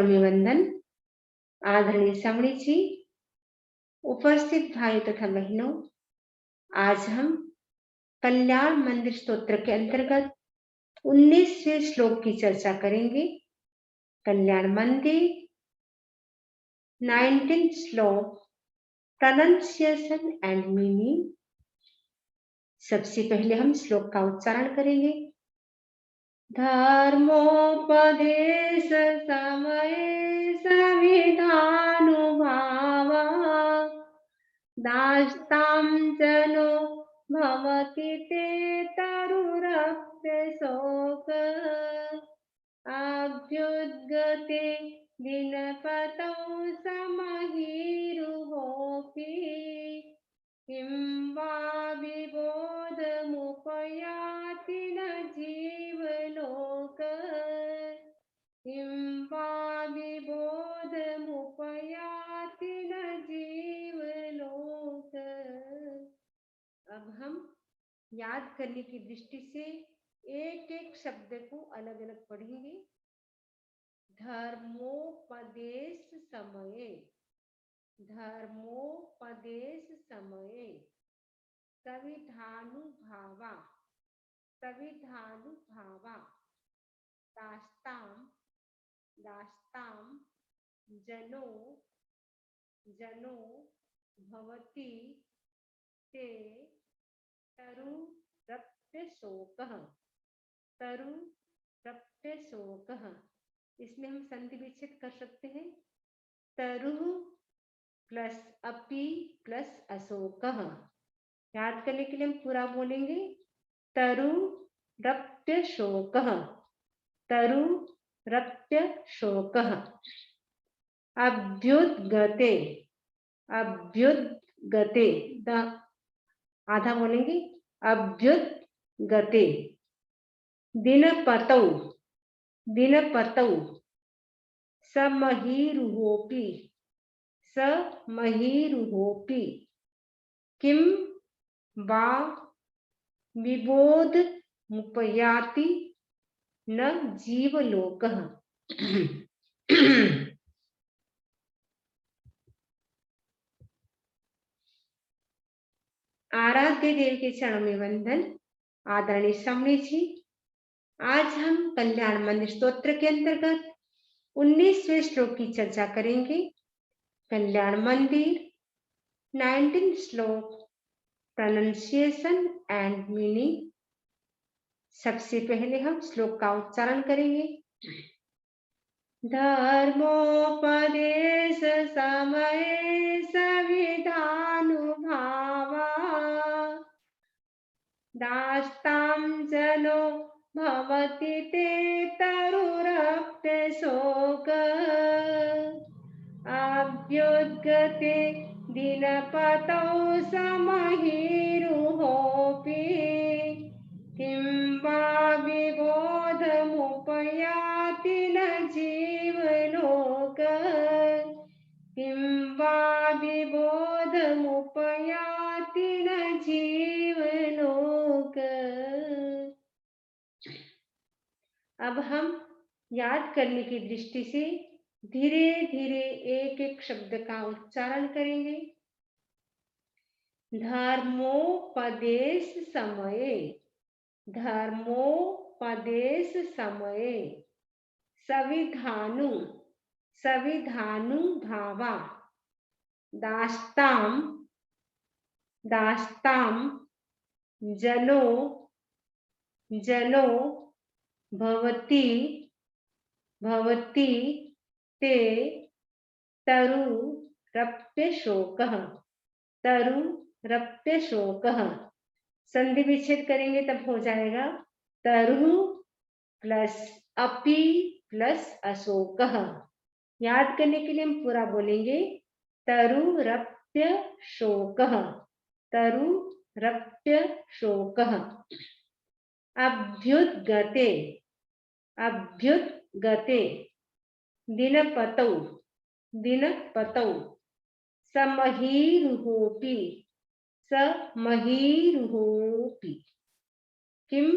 अभिवंदन। आदरणीय समणी जी, उपस्थित भाई तथा बहनों, आज हम कल्याण मंदिर स्तोत्र के अंतर्गत 19वें श्लोक की चर्चा करेंगे। कल्याण मंदिर 19th श्लोक, प्रोनाउंसिएशन एंड मीनिंग। सबसे पहले हम श्लोक का उच्चारण करेंगे। धर्मोपदेश समये संविधानुभावा दास्तां जनो भवति ते तरुरप्यशोक अभ्युद्गते दिनपतौ समहीरुहोऽपि किं वा विबोधमुपयाति न जीवलोक किं वा विबोधमुपयाति न जीवलोक। अब हम याद करने की दृष्टि से एक एक शब्द को अलग अलग पढ़ेंगे। धर्मोपदेश समये, धर्मोपदेश समये, संविधानुभावा, संविधानुभावा, दास्तां, दास्तां जनो, जनो भवति ते तरुरप्यशोकः, तरुरप्यशोकः। इसमें हम संधि विच्छेद कर सकते हैं। तरु प्लस अपि प्लस अशोकः। याद करने के लिए हम पूरा बोलेंगे। तरुरप्यशोकः, तरुरप्यशोकः। अभ्युद्गते, अभ्युद्गते, आधा बोलेंगे। अभ्युद्गते दिनपतौ, दिनपतौ समहीरुहोऽपि, समहीरुहोऽपि किं वा विबोधमुपयाति न जीवलोकः। आराध्य देव के चरणों में वंदन। आदरणीय समणी जी, आज हम कल्याण मंदिर स्तोत्र के अंतर्गत 19वें श्लोक की चर्चा करेंगे। कल्याण मंदिर 19th श्लोक, प्रोनाउंसिएशन एंड मीनिंग। सबसे पहले हम श्लोक का उच्चारण करेंगे। धर्मोपदेश समये संविधानुभावा दास्तां जनो भवति ते तरुरप्यशोक अभ्युद्गते दिनपतौ समहीरुहोऽपि किं वा विबोधमुपयाति न जीवलोक किं वा विबोधमुपयाति न जीवलोक। अब हम याद करने की दृष्टि से धीरे धीरे एक एक शब्द का उच्चारण करेंगे। धर्मोपदेश समये, धर्मोपदेश समये, संविधानु, संविधानुभावा दास्तां, दास्तां जनो, जनो भवति, भवति ते तरुरप्यशोकः, तरुरप्यशोकः। संधि विच्छेद करेंगे तब हो जाएगा तरु प्लस अपि प्लस अशोकः। याद करने के लिए हम पूरा बोलेंगे। तरुरप्यशोकः, तरुरप्यशोकः। अभ्युद्गते, अभ्युद्गते दिनपतौ, दिनपतौ समहीरुहोऽपि, समहीरुहोऽपि किं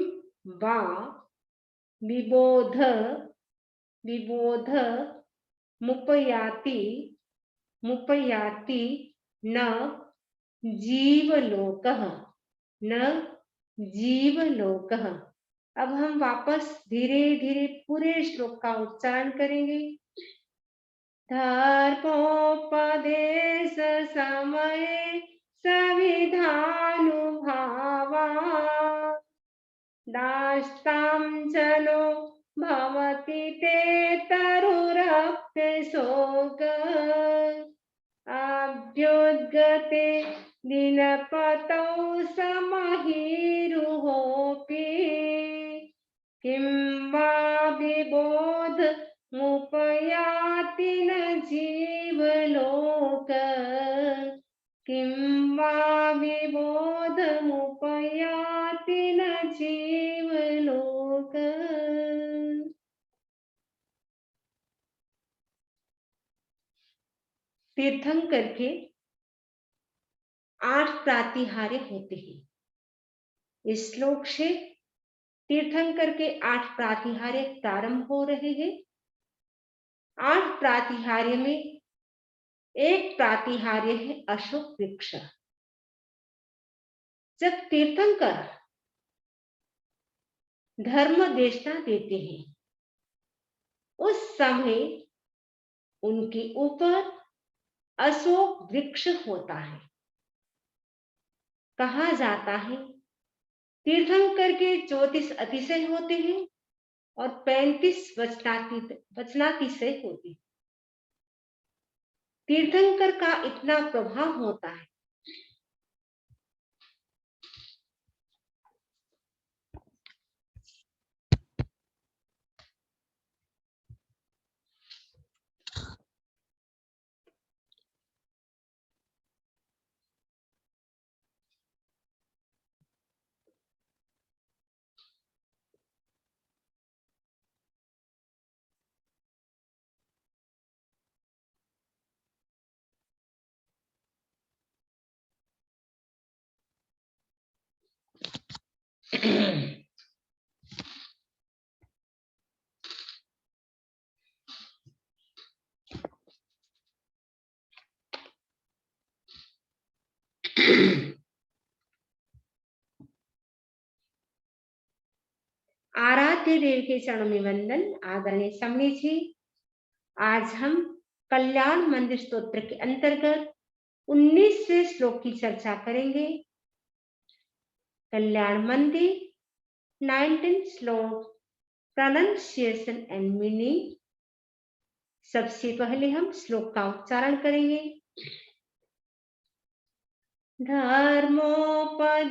वा विबोध, विबोध मुपयाति मुपयाति न जीवलोकः न जीवलोकः। अब हम वापस धीरे धीरे पूरे श्लोक का उच्चारण करेंगे। धर्मोपदेश समये सविधानुभावा दास्तां जनो भवति ते तरुरप्यशोक अभ्युद्गते दिनपतौ समहीरुहोऽपि किं वा विबोध मुपयाति न जीवलोक किं वा विबोध मुपयाति न जीवलोक। तीर्थंकर के 8 प्रातिहार्य होते हैं। इस श्लोक से तीर्थंकर के 8 प्रातिहार्य प्रारंभ हो रहे हैं। 8 प्रातिहार्य में एक प्रातिहार्य है अशोक वृक्ष। जब तीर्थंकर धर्म देशना देते हैं उस समय उनके ऊपर अशोक वृक्ष होता है। कहा जाता है तीर्थंकर के 34 अतिशय होते हैं और 35 वचनातिशय होते हैं। तीर्थंकर का इतना प्रभाव होता है आराध्य देव के चरणों में वंदन। आदरणीय समणी जी, आज हम कल्याण मंदिर स्तोत्र के अंतर्गत 19वें श्लोक की चर्चा करेंगे। कल्याण मंदिर 19 श्लोक प्रोनाउंसिएशन एंड मीनिंग। सबसे पहले हम श्लोक का उच्चारण करेंगे। धर्मोपदेश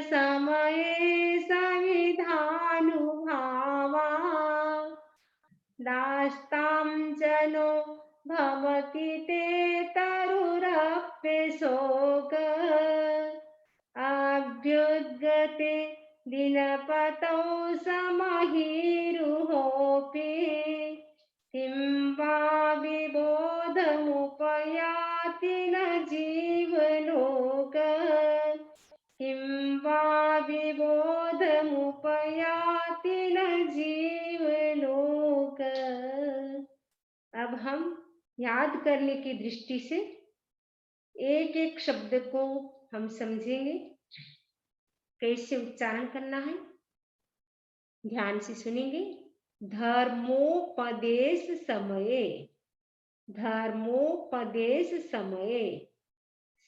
समये सविधानुभावा दास्तां जनो भवति ते तरुरप्यशोक अभ्युद्गते दिनपतौ समहीरुहोऽपि किं वा विबोधमुपयाति न जीवलोक किं वा विबोधमुपयाति न जीवलोक। अब हम याद करने की दृष्टि से एक एक शब्द को हम समझेंगे कैसे उच्चारण करना है। ध्यान से सुनेंगे। धर्मोपदेश समये, धर्मोपदेश समये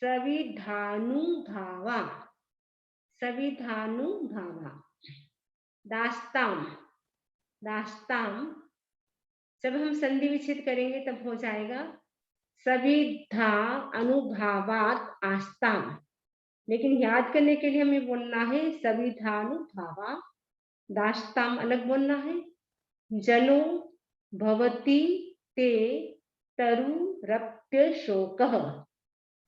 सविधानुभावा, सविधानुभावा दास्तां, दास्तां जब हम संधि विच्छेद करेंगे तब हो जाएगा सविधा अनुभावात आस्ताम। लेकिन याद करने के लिए हमें बोलना है सविधानुभावा, दास्ताम अलग बोलना है। जनो भवति ते तरुरप्यशोकः,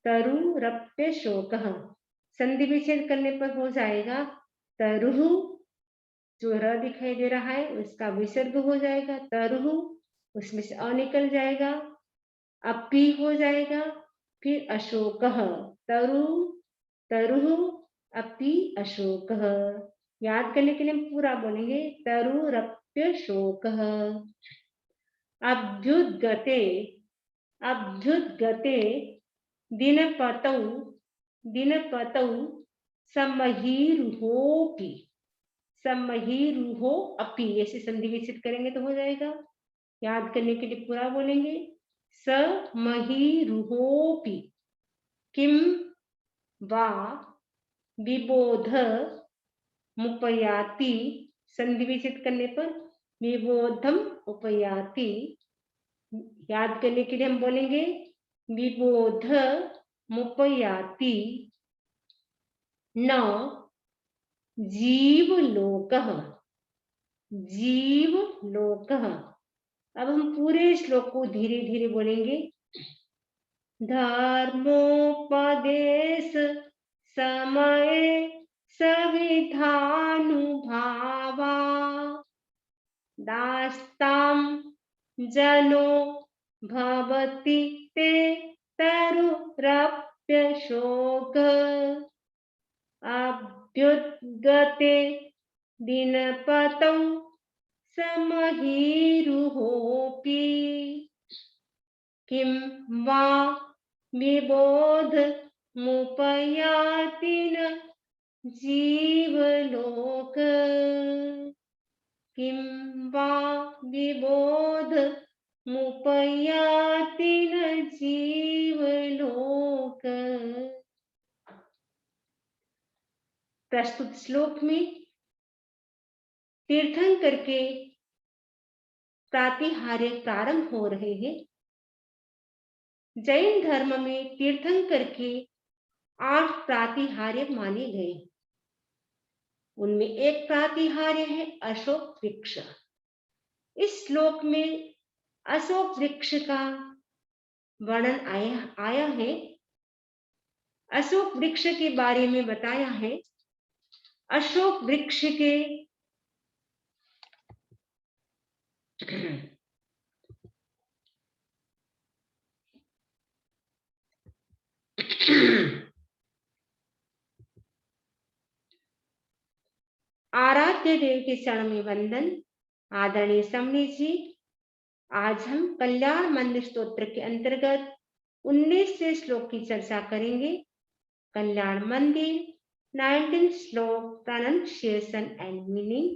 तरुरप्यशोकः संधि विच्छेद करने पर हो जाएगा तरुः, जो र दिखाई दे रहा है उसका विसर्ग हो जाएगा तरुः, उसमें से अ निकल जाएगा, अपी हो जाएगा, फिर अशोकः, तरु तरुः अपि अशोकः। याद करने के लिए हम पूरा बोलेंगे तरुरप्यशोकः। अभ्युद्गते अभ्युद्गते दिनपतौ दिनपतौ समहीरुहोऽपि समहीरुहो अपि ऐसे संधि विच्छेद करेंगे तो हो जाएगा। याद करने के लिए पूरा बोलेंगे। समहीरुहोऽपि किम वा विबोध मुपयाति संधि विच्छेद करने पर विबोधम उपयाति। याद करने के लिए हम बोलेंगे विबोध मुपयाति न जीवलोकः जीवलोकः। अब हम पूरे श्लोक को धीरे धीरे बोलेंगे। धर्मोपदेश समये सविधानुभावा दास्तां जनो भवति ते तरुरप्यशोक अभ्युद्गते दिनपतौ समहीरुहोऽपि किं वा विबोध मुपयाति न जीवलोक किं वा विबोध मुपयाति न जीवलोक। प्रस्तुत श्लोक में तीर्थंकर के प्रातिहार्य प्रारंभ हो रहे हैं। जैन धर्म में तीर्थंकर के 8 प्रातिहार्य माने गए। उनमें एक प्रातिहार्य है अशोक वृक्ष। इस श्लोक में अशोक वृक्ष का वर्णन आया है। अशोक वृक्ष के बारे में बताया है। अशोक वृक्ष के आराध्य देव के चरण में वंदन। आदरणीय समणी जी, आज हम कल्याण मंदिर स्तोत्र के अंतर्गत 19वें श्लोक की चर्चा करेंगे। कल्याण मंदिर 19 श्लोक प्रोनाउंसिएशन एंड मीनिंग।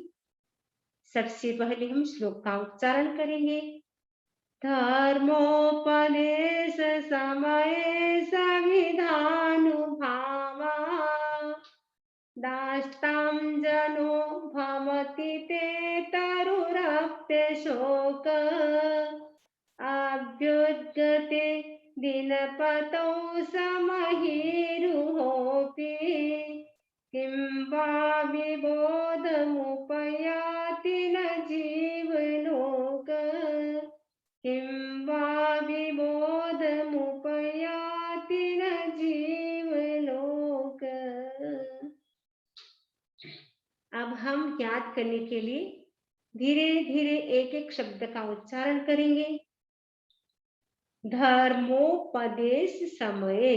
सबसे पहले हम श्लोक का उच्चारण करेंगे। धर्मोपदेश समये सविधानुभावा दास्तां जनो भवति ते तरुरप्यशोक अभ्युद्गते दिनपतौ समहीरुहोऽपि किं वा विबोधमुपयाति न जीवलोक किं वा विबोधमुपयाति न जीवलोक। अब हम याद करने के लिए धीरे धीरे एक एक शब्द का उच्चारण करेंगे। धर्मोपदेश समये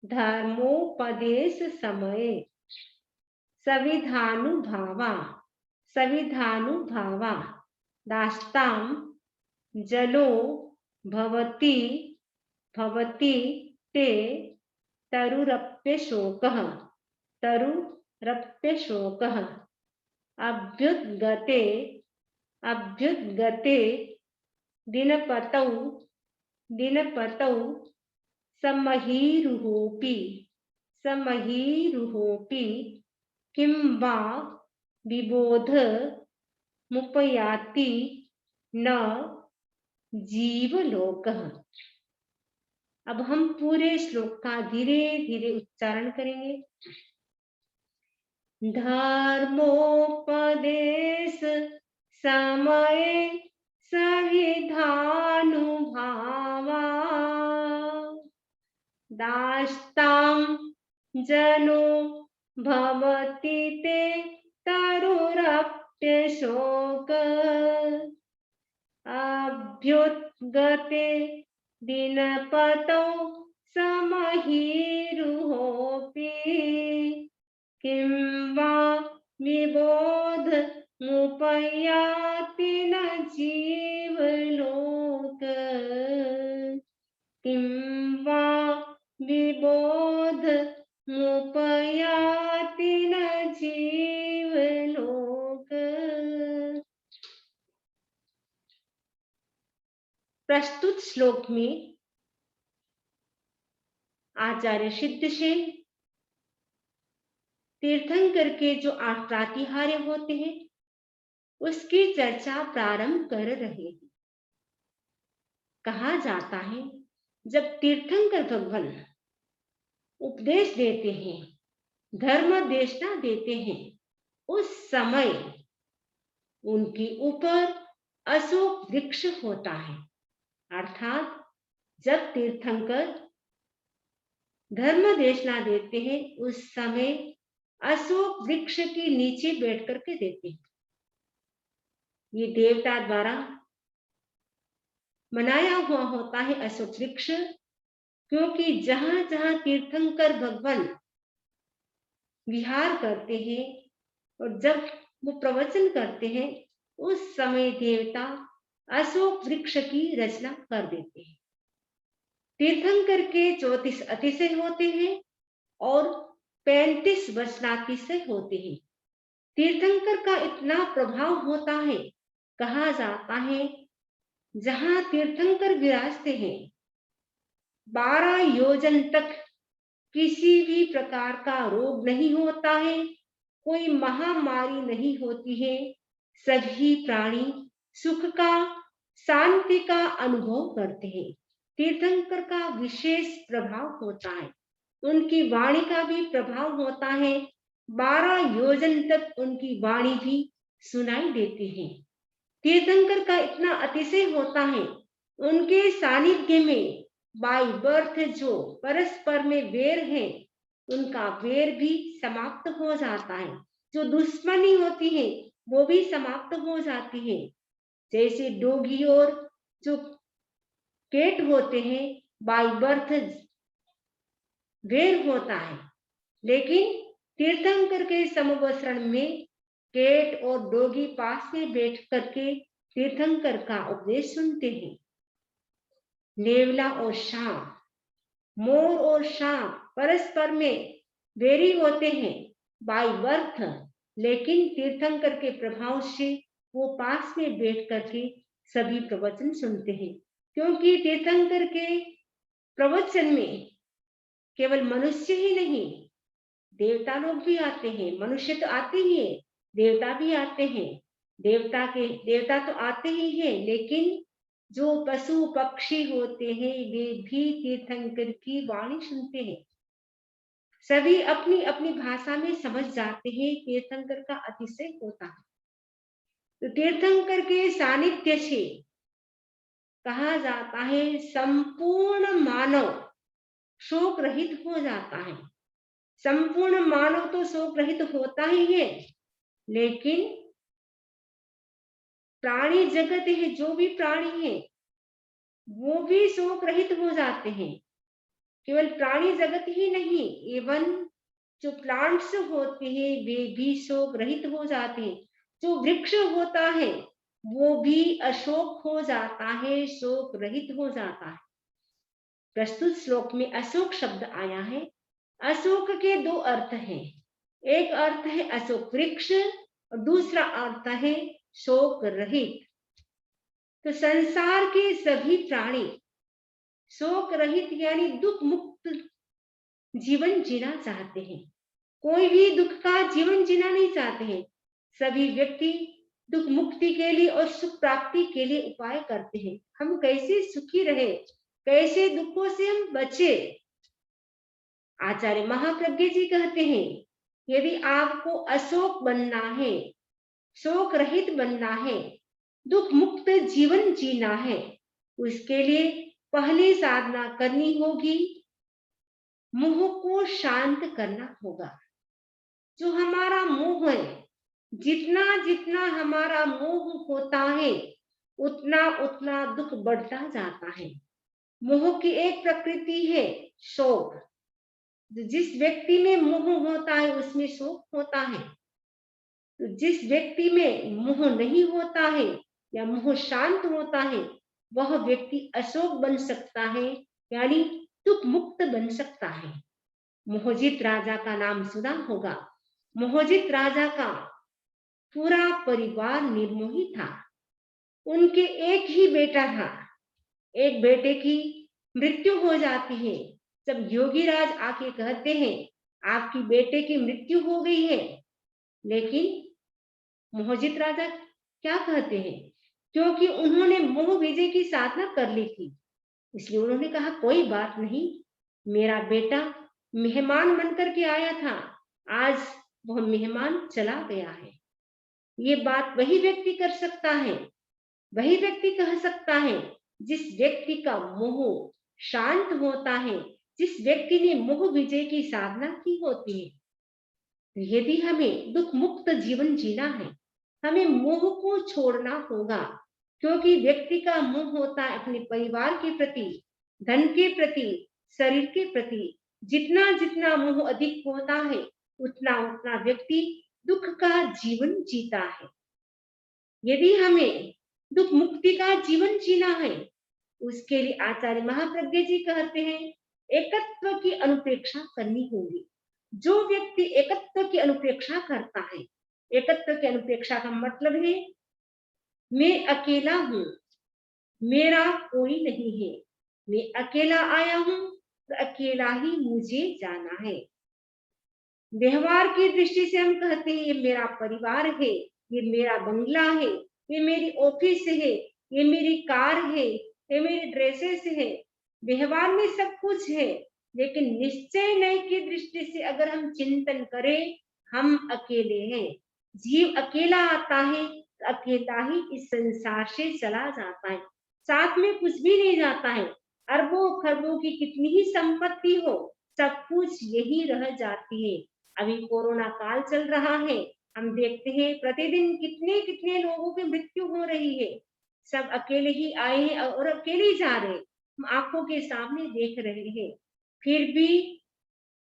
धर्मोपदेश समये सविधानुभावा सविधानुभावा दास्तां जनो भवति भवति ते तरुरप्यशोकः तरुरप्यशोकः अभ्युद्गते अभ्युद्गते दिनपतौ दिनपतौ समहीरुहोऽपि समहीरुहोऽपि किं वा विबोध मुपयाति न जीवलोकः। अब हम पूरे श्लोक का धीरे धीरे उच्चारण करेंगे। धर्मोपदेश समये सविधानुभावा दास्तां जनो भवति ते तरुरप्यशोक अभ्युद्गते दिनपतौ समहीरुहोऽपि किं वा विबोध मुपयाति न जीवलोक किं वा विबोध मुपयाति न जीवलोक। प्रस्तुत श्लोक में आचार्य सिद्धसेन तीर्थंकर के जो 8 प्रातिहार्य होते हैं उसकी चर्चा प्रारंभ कर रहे हैं। कहा जाता है जब तीर्थंकर भगवान उपदेश देते हैं, धर्म देशना देते हैं, उस समय उनके ऊपर अशोक वृक्ष होता है। अर्थात जब तीर्थंकर धर्म देशना देते हैं उस समय अशोक वृक्ष के नीचे बैठ करके देते हैं। ये देवता द्वारा बनाया हुआ होता है अशोक वृक्ष, क्योंकि जहां जहां तीर्थंकर भगवान विहार करते हैं और जब वो प्रवचन करते हैं उस समय देवता अशोक वृक्ष की रचना कर देते हैं। तीर्थंकर के 34 अतिशय होते हैं और 35 वचनातिशय होते हैं। तीर्थंकर का इतना प्रभाव होता है, कहा जाता है जहां तीर्थंकर विराजते हैं 12 योजन तक किसी भी प्रकार का रोग नहीं होता है, कोई महामारी नहीं होती है, सभी प्राणी सुख का, शांति का अनुभव करते हैं। तीर्थंकर का विशेष प्रभाव होता है, उनकी वाणी का भी प्रभाव होता है, 12 योजन तक उनकी वाणी भी सुनाई देती है। तीर्थंकर का इतना अतिशय होता है, उनके सानिध्य में बाय बर्थ जो परस्पर में वेर है उनका वेर भी समाप्त हो जाता है, जो दुश्मनी होती है वो भी समाप्त हो जाती है। जैसे डोगी और जो केट होते हैं बाय बर्थ वेर होता है, लेकिन तीर्थंकर के समवसरण में केट और डोगी पास में बैठ करके तीर्थंकर का उपदेश सुनते हैं। नेवला और सांप, मोर और सांप परस्पर में वेरी होते हैं बाय बर्थ, लेकिन तीर्थंकर के प्रभाव से वो पास में बैठ करके सभी प्रवचन सुनते हैं, क्योंकि तीर्थंकर के प्रवचन में केवल मनुष्य ही नहीं देवता लोग भी आते हैं। मनुष्य तो आते ही है, देवता भी आते हैं। देवता तो आते ही हैं, लेकिन जो पशु पक्षी होते हैं वे भी तीर्थंकर की वाणी सुनते हैं। सभी अपनी अपनी भाषा में समझ जाते हैं, तीर्थंकर का अतिशय होता है। तो तीर्थंकर के सानिध्य से कहा जाता है संपूर्ण मानव शोक रहित हो जाता है। संपूर्ण मानव तो शोक रहित होता ही है, लेकिन प्राणी जगत है, जो भी प्राणी है वो भी शोक रहित हो जाते हैं। केवल प्राणी जगत ही नहीं, एवं जो प्लांट्स होते हैं वे भी शोक रहित हो जाते हैं। जो वृक्ष होता है वो भी अशोक हो जाता है, शोक रहित हो जाता है। प्रस्तुत श्लोक में अशोक शब्द आया है। अशोक के 2 अर्थ हैं, एक अर्थ है अशोक वृक्ष और दूसरा अर्थ है शोक रहित। तो संसार के सभी प्राणी शोक रहित यानी दुख मुक्त जीवन जीना चाहते हैं। कोई भी दुख का जीवन जीना नहीं चाहते हैं। सभी व्यक्ति दुख मुक्ति के लिए और सुख प्राप्ति के लिए उपाय करते हैं। हम कैसे सुखी रहे, कैसे दुखों से हम बचे। आचार्य महाप्रज्ञ जी कहते हैं यदि आपको अशोक बनना है, शोक रहित बनना है, दुख मुक्त जीवन जीना है, उसके लिए पहली साधना करनी होगी, मोह को शांत करना होगा। जो हमारा मोह है, जितना जितना हमारा मोह होता है उतना उतना दुख बढ़ता जाता है। मोह की एक प्रकृति है शोक। जिस व्यक्ति में मोह होता है उसमें शोक होता है। तो जिस व्यक्ति में मोह नहीं होता है या मोह शांत होता है, वह व्यक्ति अशोक बन सकता है, यानी दुख मुक्त बन सकता है। मोहजित राजा का नाम सुना होगा। मोहजित राजा का पूरा परिवार निर्मोही था। उनके एक ही बेटा था। एक बेटे की मृत्यु हो जाती है। जब योगीराज आके कहते हैं, आपकी बेटे की मृत्यु हो गई है, लेकिन मोहजित राजा क्या कहते हैं? क्योंकि उन्होंने मोह विजय की साधना कर ली थी, इसलिए उन्होंने कहा कोई बात नहीं, मेरा बेटा मेहमान बनकर के आया था, आज वह मेहमान चला गया है। ये बात वही व्यक्ति कर सकता है, वही व्यक्ति कह सकता है जिस व्यक्ति का मोह शांत होता है, जिस व्यक्ति ने मोह विजय की साधना की होती है। तो यदि हमें दुख मुक्त जीवन जीना है, हमें मोह को छोड़ना होगा, क्योंकि व्यक्ति का मोह होता है अपने परिवार के प्रति, धन के प्रति, शरीर के प्रति। जितना जितना मोह अधिक होता है, उतना उतना व्यक्ति दुख का जीवन जीता है। यदि हमें दुख मुक्ति का जीवन जीना है, उसके लिए आचार्य महाप्रज्ञ जी कहते हैं, एकत्व की अनुपेक्षा करनी होगी। जो व्यक्ति एकत्व की अनुपेक्षा करता है, एकत्व की अनुपेक्षा का मतलब है मैं अकेला हूं, मेरा कोई नहीं है, मैं अकेला आया हूं तो अकेला ही मुझे जाना है। व्यवहार की दृष्टि से हम कहते हैं ये मेरा परिवार है, ये मेरा बंगला है, ये मेरी ऑफिस है, ये मेरी कार है, ये मेरी ड्रेसेस है। व्यवहार में सब कुछ है, लेकिन निश्चय नय की दृष्टि से अगर हम चिंतन करें, हम अकेले हैं। जीव अकेला आता है तो अकेला ही इस संसार से चला जाता है, साथ में कुछ भी नहीं जाता है। अरबों खरबों की कितनी ही संपत्ति हो, सब कुछ यही रह जाती है। अभी कोरोना काल चल रहा है, हम देखते हैं प्रतिदिन कितने कितने लोगों की मृत्यु हो रही है। सब अकेले ही आए हैं और अकेले ही जा रहे हैं, हम आंखों के सामने देख रहे हैं। फिर भी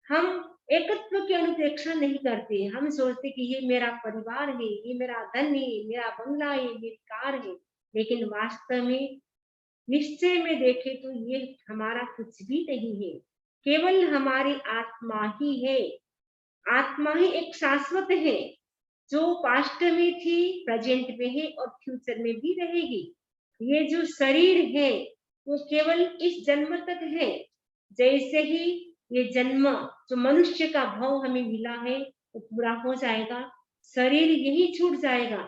हम एकत्व की अनुपेक्षा नहीं करते। हम सोचते कि ये मेरा परिवार है, ये मेरा धन है, मेरा बंगला है, मेरी कार है, लेकिन वास्तव में निश्चय में देखें तो ये हमारा कुछ भी नहीं है, केवल हमारी आत्मा ही है। आत्मा ही एक शाश्वत है, जो पास्ट में थी, प्रेजेंट में है और फ्यूचर में भी रहेगी। ये जो शरीर है वो केवल इस जन्म तक है। जैसे ही ये जन्म, जो मनुष्य का भाव हमें मिला है, वो पूरा हो जाएगा, शरीर यही छूट जाएगा।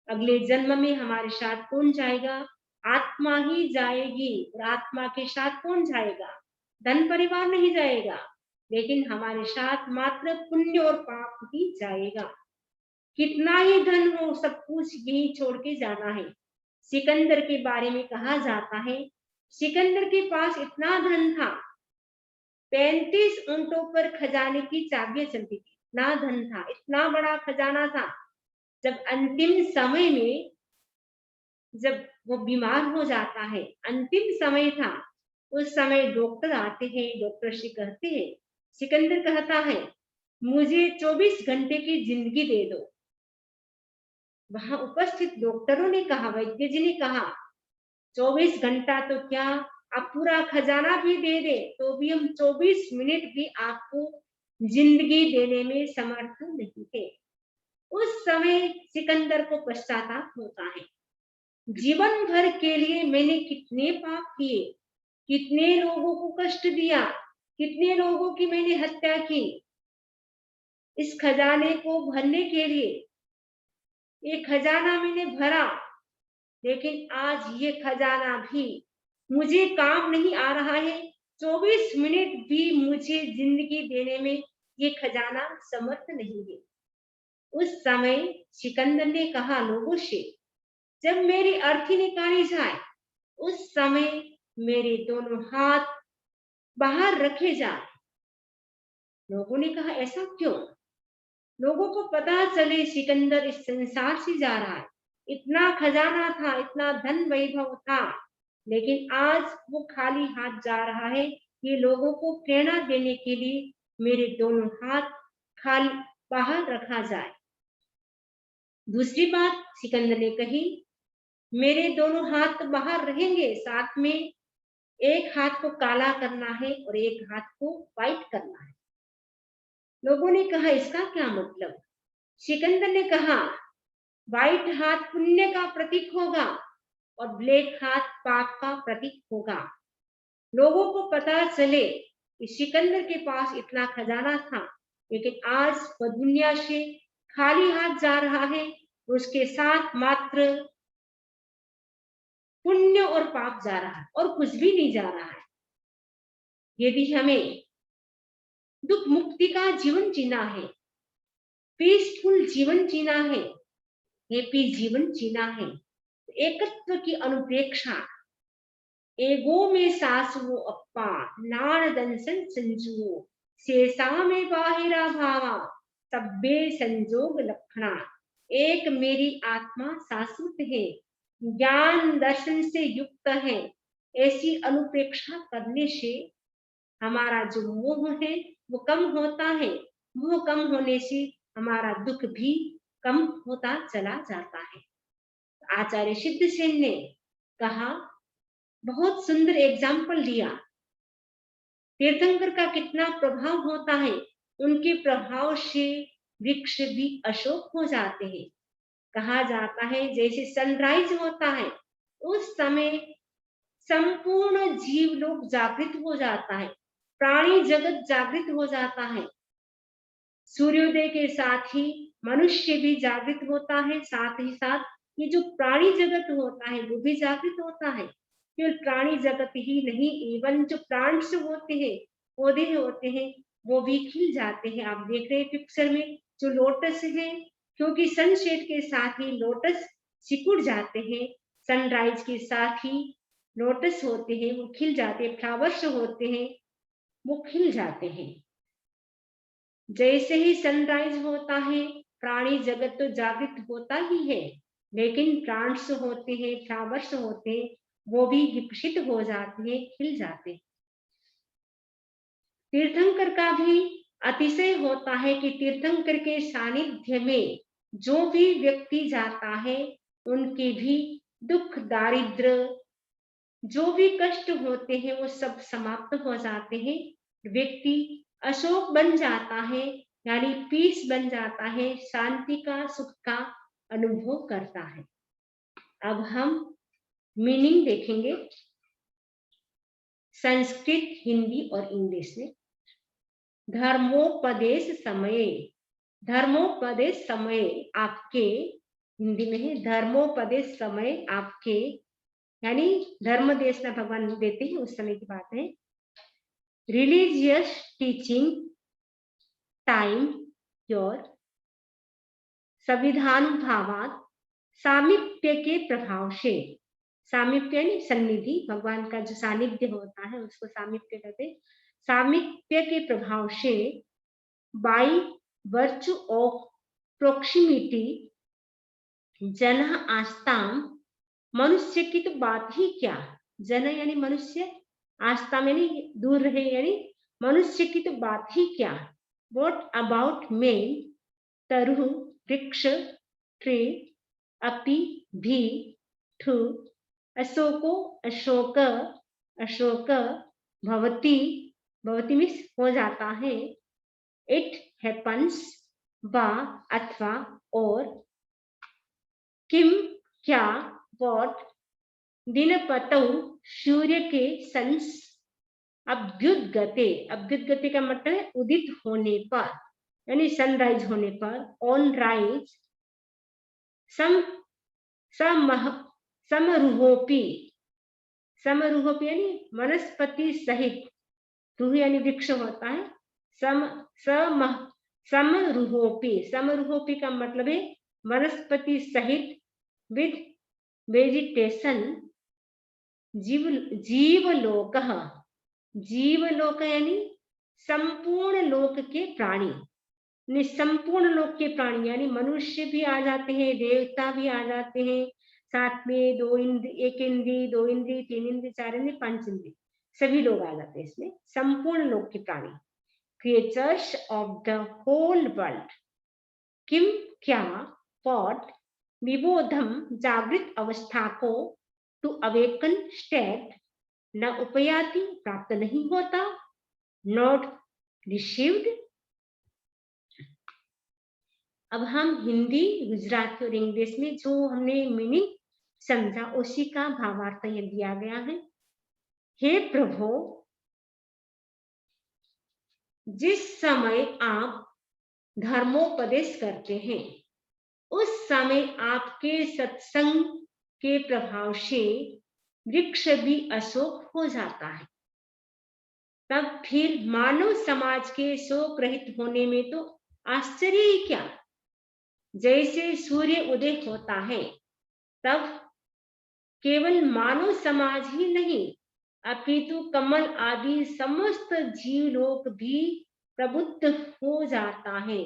अगले जन्म में हमारे साथ कौन जाएगा? आत्मा ही जाएगी। और आत्मा के साथ कौन जाएगा? धन परिवार नहीं जाएगा, लेकिन हमारे साथ मात्र पुण्य और पाप ही जाएगा। कितना ही धन हो, सब कुछ यही छोड़ के जाना है। सिकंदर के बारे में कहा जाता है, सिकंदर के पास इतना धन था, 35 ऊंटों पर खजाने की चाबियां चलती थी, इतना धन था, इतना बड़ा खजाना था। जब अंतिम समय में, जब वो बीमार हो जाता है, अंतिम समय था, उस समय डॉक्टर आते हैं, डॉक्टर से कहते हैं, सिकंदर कहता है मुझे 24 घंटे की जिंदगी दे दो। वहां उपस्थित डॉक्टरों ने कहा, वैद्य जी ने कहा 24 घंटा तो क्या, आप पूरा खजाना भी दे दे तो भी हम 24 मिनट भी आपको जिंदगी देने में समर्थ नहीं थे। उस समय सिकंदर को पश्चाताप होता है, जीवन भर के लिए मैंने कितने पाप किए, कितने लोगों को कष्ट दिया, कितने लोगों की मैंने हत्या की, इस खजाने को भरने के लिए ये खजाना मैंने भरा, लेकिन आज ये खजाना भी मुझे काम नहीं आ रहा है। 24 मिनट भी मुझे जिंदगी देने में ये खजाना समर्थ नहीं है। उस समय सिकंदर ने कहा लोगों से, जब मेरी अर्थी निकाली जाए, उस समय मेरे दोनों हाथ बाहर रखे जाए। लोगों ने कहा ऐसा क्यों? लोगों को पता चले सिकंदर इस संसार से जा रहा है। इतना खजाना था, इतना धन वैभव था, लेकिन आज वो खाली हाथ जा रहा है। ये लोगों को प्रेरणा देने के लिए मेरे दोनों हाथ खाली बाहर रखा जाए। दूसरी बात सिकंदर ने कही, मेरे दोनों हाथ बाहर रहेंगे, साथ में एक हाथ को काला करना है और एक हाथ को व्हाइट करना है। लोगों ने कहा, इसका क्या मतलब? सिकंदर ने कहा, व्हाइट हाथ पुण्य का प्रतीक होगा और ब्लैक हाथ पाप का प्रतीक होगा। लोगों को पता चले कि सिकंदर के पास इतना खजाना था, लेकिन आज वह दुनिया से खाली हाथ जा रहा है, उसके साथ मात्र पुण्य और पाप जा रहा है और कुछ भी नहीं जा रहा है। यदि हमें दुख मुक्ति का जीवन जीना है, पीसफुल जीवन जीना है, हैप्पी जीवन जीना है, एकत्व की अनुप्रेक्षा, एगो में सासवो अप्पा नाड़ दंसन संजुओ शेषा में बाहिरा भावा तब्बे संजोग लक्षणा। एक मेरी आत्मा शाश्वत है, ज्ञान दर्शन से युक्त है। ऐसी अनुप्रेक्षा करने से हमारा जो मोह है वो कम होता है। मोह कम होने से हमारा दुख भी कम होता चला जाता है। आचार्य सिद्धसेन ने कहा, बहुत सुंदर एग्जाम्पल दिया, तीर्थंकर का कितना प्रभाव होता है, उनके प्रभाव से वृक्ष भी अशोक हो जाते हैं। कहा जाता है जैसे सनराइज होता है उस समय संपूर्ण जीव लोग जागृत हो जाता है, प्राणी जगत जागृत हो जाता है। सूर्योदय के साथ ही मनुष्य भी जागृत होता है, साथ ही साथ ये जो प्राणी जगत होता है वो भी जागृत होता है। केवल प्राणी जगत ही नहीं, इवन जो प्लांट्स होते हैं, पौधे होते हैं, वो भी खिल जाते हैं। आप देख रहे हैं पिक्चर में जो लोटस है, क्योंकि सनसेट के साथ ही लोटस सिकुड़ जाते हैं, सनराइज के साथ ही लोटस होते हैं वो खिल जाते हैं, फ्लावर्स होते हैं वो खिल जाते हैं। जैसे ही सनराइज होता है प्राणी जगत तो जागृत होता ही है, लेकिन प्लांट्स होते हैं, फ्लावर्स होते हैं, वो भी विकसित हो जाते हैं, खिल जाते हैं। तीर्थंकर का भी अतिशय होता है कि तीर्थंकर के सानिध्य में जो भी व्यक्ति जाता है उनके भी दुख दारिद्र जो भी कष्ट होते हैं वो सब समाप्त हो जाते हैं। व्यक्ति अशोक बन जाता है, यानी पीस बन जाता है, शांति का सुख का अनुभव करता है। अब हम मीनिंग देखेंगे संस्कृत, हिंदी और इंग्लिश में। धर्मोपदेश समय, धर्मोपदेश समय आपके, हिंदी में है धर्मोपदेश समय आपके, यानी धर्म देशना भगवान देते हैं उस समय की बात है। रिलीजियस टीचिंग टाइम योर संविधान भावात सामीप्य के प्रभाव से, सामीप्य यानी सन्निधि, भगवान का जो सानिध्य होता है उसको सामीप्य कहते हैं। सामीप्य के प्रभाव से बाई वर्चू ऑफ प्रोक्सिमिटी जन आस्ताम, मनुष्य की तो बात ही क्या, जन यानी मनुष्य, आस्था में नहीं दूर रहे, यानी मनुष्य की तो बात ही क्या। व्हाट अबाउट मेन तरु वृक्ष ट्री अपि भी ठु अशोको अशोक अशोक भवती, भवती मिस हो जाता है, इट हैपन्स व अथवा और, किम क्या वॉट दिनपतौ सूर्य के संस अभ्युदगते, अभ्युदगते का मतलब है उदित होने पर, यानी सनराइज होने पर, ऑन राइज सम समरूहोपी, समरूहोपी यानी वनस्पति सहित, रूह यानी वृक्ष होता है, समरूहोपी, समरूहोपी का मतलब है वनस्पति सहित, विद वेजिटेशन, जीवलोक, जीवलोक यानी संपूर्ण लोक के प्राणी, संपूर्ण लोक के प्राणी यानी मनुष्य भी आ जाते हैं, देवता भी आ जाते हैं, साथ में दो इंद्र, एक इंद्री, दो इंद्री, तीन इंद्री, चार इंद्री, पांच इंद्री, सभी लोग आ जाते हैं इसमें, संपूर्ण लोक के प्राणी। Creatures of the whole world, किम क्या वॉट विबोधम जागृत अवस्था को, टू अवेकन स्टेट, न उपयाति प्राप्त नहीं होता, नॉट रिसीव्ड। अब हम हिंदी, गुजराती और इंग्लिश में जो हमने मीनिंग समझा उसी का भावार्थ यह दिया गया है। हे प्रभु, जिस समय आप धर्मोपदेश करते हैं उस समय आपके सत्संग के प्रभाव से वृक्ष भी अशोक हो जाता है। तब फिर मानव समाज के शोक रहित होने में तो आश्चर्य ही क्या। जैसे सूर्य उदय होता है तब केवल मानव समाज ही नहीं अपितु कमल आदि समस्त जीवलोक भी प्रबुद्ध हो जाता है।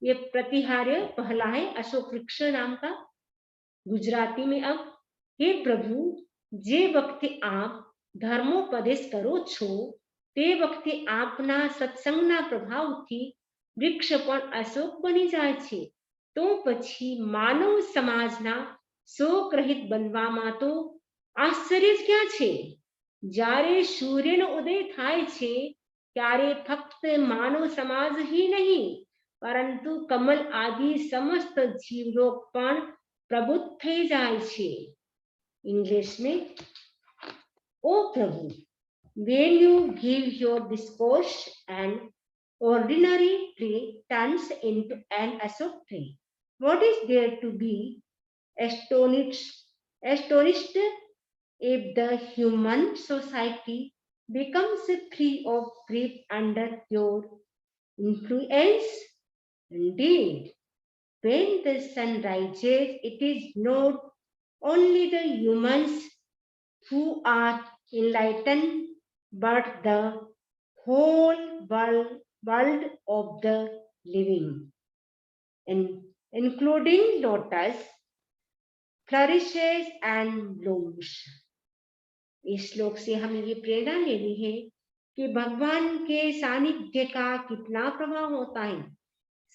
ये प्रतिहार्य पहला है अशोक वृक्ष नाम का। गुजराती में अब, हे प्रभु, जे वक्ते आप धर्मोपदेश करो છો તે વખતે આપના સત્સંગના પ્રભાવથી વૃક્ષ પણ અશોક બની જાય છે, તો પછી માનવ સમાજના શોક રહિત બનવામાં તો આશ્ચર્ય જ ક્યાં છે। જ્યારે સૂર્યનો ઉદય થાય છે ત્યારે ફક્ત માનવ સમાજ ही नहीं परंतु कमल आदि समस्त जीवलोक पण प्रबुद्ध થઈ જાય છે। इंग्लिश में, ओ प्रभु, when you give your discourse, an ordinary tree turns into an ashok tree. What is there to be astonished if the human society becomes free of grief under your influence? Indeed, when the sun rises, it is not only the humans who are enlightened, but the whole world of the living, including lotus, flourishes and blooms. इस श्लोक से हमें ये प्रेरणा लेनी है कि भगवान के सानिध्य का कितना प्रभाव होता है।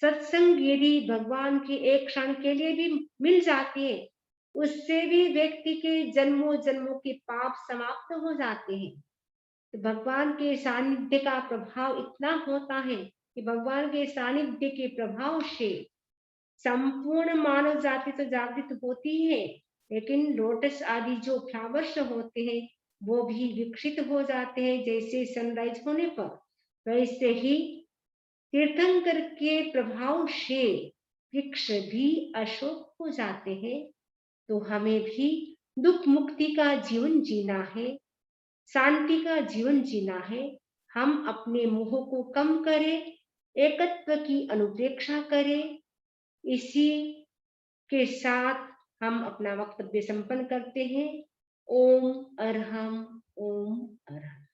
सत्संग यदि भगवान के एक क्षण के लिए भी मिल जाती है उससे भी व्यक्ति के जन्मों जन्मों के पाप समाप्त हो जाते हैं। तो भगवान के सानिध्य का प्रभाव इतना होता है कि भगवान के सानिध्य के प्रभाव से संपूर्ण मानव जाति तो जागृत होती है, लेकिन लोटस आदि जो फ्लावर्स होते हैं वो भी विकसित हो जाते हैं। जैसे सनराइज होने पर वैसे ही तीर्थंकर के प्रभाव से वृक्ष भी अशोक हो जाते हैं। तो हमें भी दुख मुक्ति का जीवन जीना है, शांति का जीवन जीना है। हम अपने मोह को कम करें, एकत्व की अनुप्रेक्षा करें। इसी के साथ हम अपना वक्तव्य संपन्न करते हैं। ओम अरहम, ओम अरहम।